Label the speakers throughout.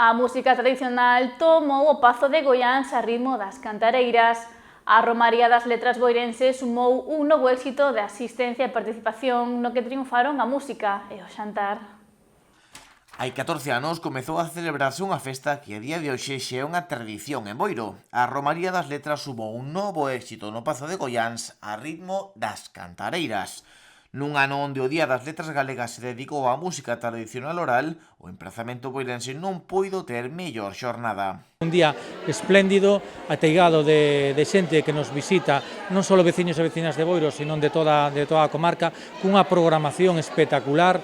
Speaker 1: A música tradicional tomou o Pazo de Goiáns a ritmo das cantareiras. A Romaría das Letras boirenses sumou un novo éxito de asistencia e participación no que triunfaron a música e o xantar.
Speaker 2: Hai 14 anos comezou a celebrarse unha festa que a día de hoxe xa é unha tradición en Boiro. A Romaría das Letras sumou un novo éxito no Pazo de Goiáns a ritmo das cantareiras. Nun ano onde o Día das Letras Galegas se dedicou á música tradicional oral, o emprazamento boirense non puido ter mellor xornada.
Speaker 3: Un día espléndido, ateigado de xente que nos visita, non só veciños e vecinas de Boiro, sino de toda a comarca, cunha programación espectacular,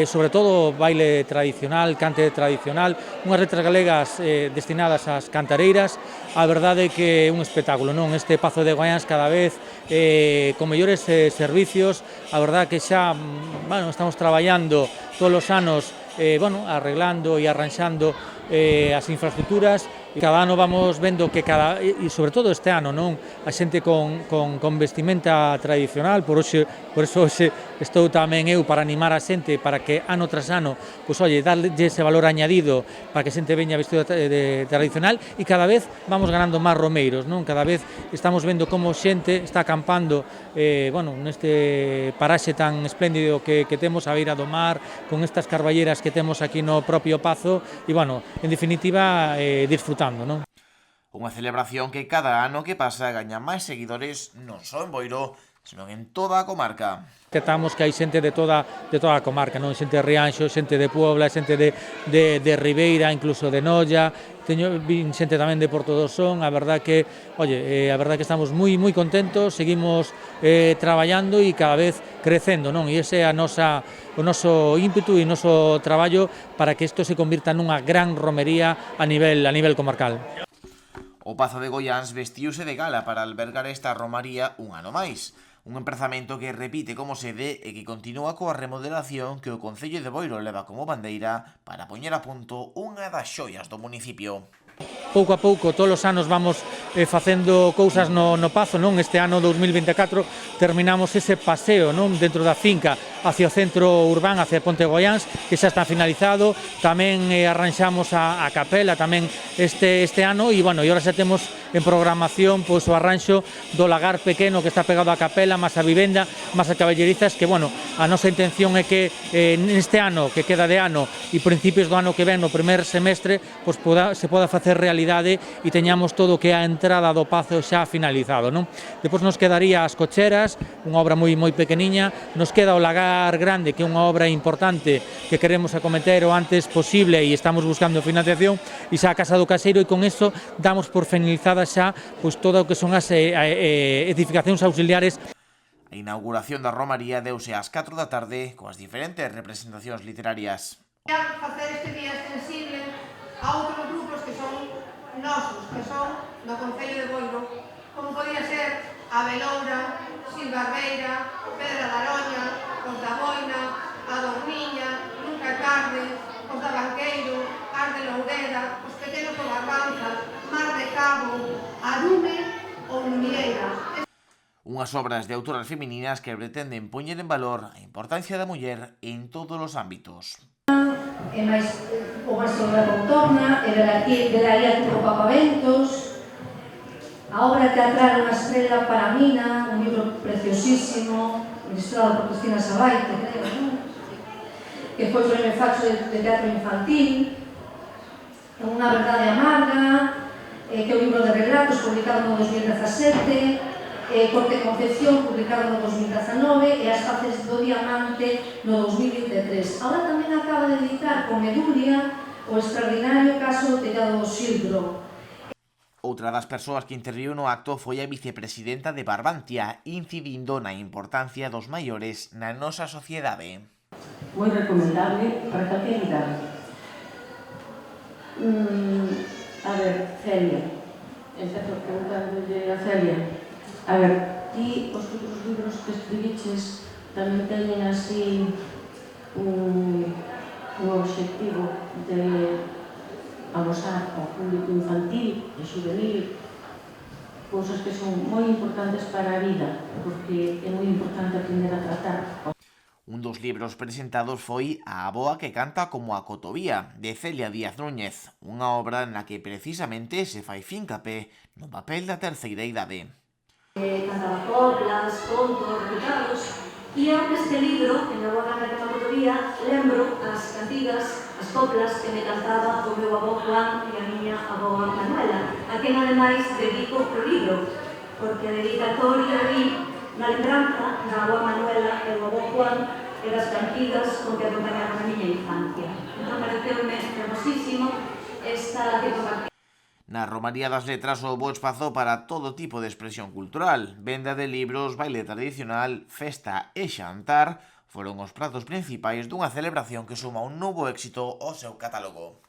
Speaker 3: sobre todo baile tradicional, cante tradicional, unhas letras galegas destinadas ás cantareiras. A verdade é que é un espectáculo, non? Este Pazo de Goiáns cada vez con mellores servicios. A verdade que xa estamos traballando todos os anos arreglando e arranxando as infraestructuras, e cada ano vamos vendo que e sobre todo este ano, non, a xente con vestimenta tradicional. Por iso hoxe estou tamén eu para animar a xente para que ano tras ano, darlle ese valor añadido para que a xente veña vestido de tradicional, e cada vez vamos ganando máis romeiros, non? Cada vez estamos vendo como xente está acampando neste paraxe tan espléndido que temos a beira do mar, con estas carballeras que temos aquí no propio Pazo, e en definitiva disfrutando, non?
Speaker 2: Unha celebración que cada ano que pasa gaña máis seguidores non só en Boiro, senón en toda a comarca.
Speaker 3: Detectamos que hai xente de toda a comarca, non? Xente de Rianxo, xente de Puebla, xente de Ribeira, incluso de Noia, vin xente tamén de Porto do Son. A verdad que estamos moi contentos, seguimos traballando e cada vez crecendo, non? E ese é o noso ímpetu e o noso traballo para que isto se convirta nunha gran romería a nivel comarcal.
Speaker 2: O Pazo de Goiáns vestiuse de gala para albergar esta romaría un ano máis. Un emprazamento que repite como sede e que continúa coa remodelación que o Concello de Boiro leva como bandeira para poñer a punto unha das xoias do municipio.
Speaker 3: Pouco a pouco, todos os anos vamos facendo cousas no Pazo, non? Este ano 2024 terminamos ese paseo, non, dentro da finca hacia o centro urbán, hacia Ponte Goiáns, que xa está finalizado. Tamén arranxamos a capela tamén este ano, e agora xa temos en programación o arranxo do lagar pequeno que está pegado á capela, máis a vivenda, máis a caballerizas, que a nosa intención é que neste ano, que queda de ano, e principios do ano que ven, no primer semestre, se poda facer realidade e teñamos todo o que é a entrada do Pazo xa finalizado, non? Depois nos quedaría as cocheras, unha obra moi pequeniña, nos queda o lagar grande, que é unha obra importante que queremos acometer o antes posible e estamos buscando financiación, e xa a Casa do Caseiro, e con iso damos por finalizada xa todo o que son as edificacións auxiliares.
Speaker 2: A inauguración da romaría deuse ás 4 da tarde coas diferentes representacións literarias.
Speaker 4: Facer este día extensible a outros grupos que son nosos, que son do Concello de Boiro, como podía ser a Beloura, Silvarbeira, Pedra da Loña, os da Boina, a Dormiña, Nunca Tarde, os da Banqueiro, Ar de Loureda, os pequenos do Barbanza, Mar de Cabo, Arume ou Lumireira.
Speaker 2: Unhas obras de autoras femininas que pretenden poñer en valor a importancia da muller en todos os ámbitos.
Speaker 5: E máis o Maestro da Contorna, e Velaría Turro Papaventos, a obra teatral Unha estrela para Mina, un libro preciosísimo, ilustrado por Cristina Sabaite, que foi premio Faxo de teatro infantil, Unha verdade amarga, que é un libro de relatos publicado no 2017, Corte Concepción, publicado no 2019, e As faces do diamante no 2023. Agora tamén acaba de editar con Medulia o extraordinario caso do Tellado do Xilbro.
Speaker 2: Outra das persoas que interviu no acto foi a vicepresidenta de Barbantia, incidindo na importancia dos maiores na nosa sociedade.
Speaker 6: Moi recomendable para calquer idade. A ver, Celia, empiezo preguntándolle a Celia. A ver, ti os outros libros que escribiches tamén teñen así un obxectivo de amosar ao público infantil e juvenil cousas que son moi importantes para a vida, porque é moi importante aprender a tratar.
Speaker 2: Un dos libros presentados foi A aboa que canta como a cotovía, de Celia Díaz Núñez, unha obra na que precisamente se fai fincapé no papel da terceira idade.
Speaker 7: Cantaba coplas, contos, recitados, e eu neste libro, en A aboa que canta como a cotovía, lembro as cantigas, as coplas que me cantaba o meu avó Juan e a miña aboa Manuela, a quen ademais dedico o libro, porque a dedicatoria vi na lembranza da aboa Manuela e o avó Juan e das cantigas con que acompañaron a miña infancia. Entón, pareceume hermosísimo esta tipografía.
Speaker 2: Na Romaría das Letras houbo espazo para todo tipo de expresión cultural. Venda de libros, baile tradicional, festa e xantar foron os pratos principais dunha celebración que suma un novo éxito ao seu catálogo.